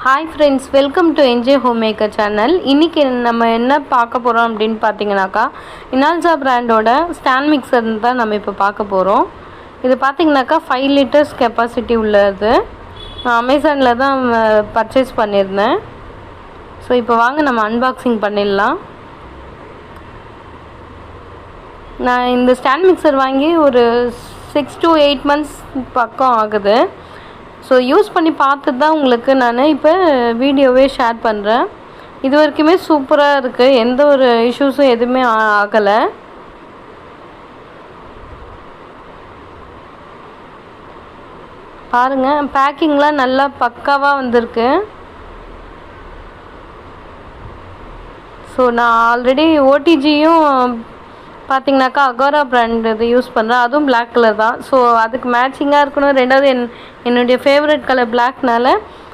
Hi friends, welcome to NJ home maker channel. இன்றைக்கி நம்ம என்ன பார்க்க போகிறோம் அப்படின்னு பார்த்தீங்கன்னாக்கா, இனால்சா பிராண்டோட ஸ்டாண்ட் மிக்சர் தான் நம்ம இப்போ பார்க்க போகிறோம். இது பார்த்திங்கனாக்கா 5 லிட்டர்ஸ் கெப்பாசிட்டி உள்ளது. நான் அமேசானில் தான் பர்ச்சேஸ் பண்ணியிருந்தேன். ஸோ இப்போ வாங்க நம்ம அன்பாக்சிங் பண்ணிடலாம். நான் இந்த ஸ்டாண்ட் மிக்சர் வாங்கி ஒரு 6 to 8 months பக்கம் ஆகுது. ஸோ யூஸ் பண்ணி பார்த்துட்டு தான் உங்களுக்கு நான் இப்போ வீடியோவே ஷேர் பண்ணுறேன். இது வரைக்குமே சூப்பராக இருக்குது, எந்த ஒரு இஷ்யூஸும் எதுவுமே ஆகலை. பாருங்கள், பேக்கிங்லாம் நல்லா பக்காவாக வந்திருக்கு. ஸோ நான் ஆல்ரெடி ஓடிஜியும் பார்த்திங்கனாக்கா அகோரா பிராண்ட் இது யூஸ் பண்ணுறேன். அதுவும் பிளாக் கலர் தான். ஸோ அதுக்கு மேட்சிங்காக இருக்கணும். ரெண்டாவது என்னுடைய ஃபேவரட் கலர் பிளாக்னால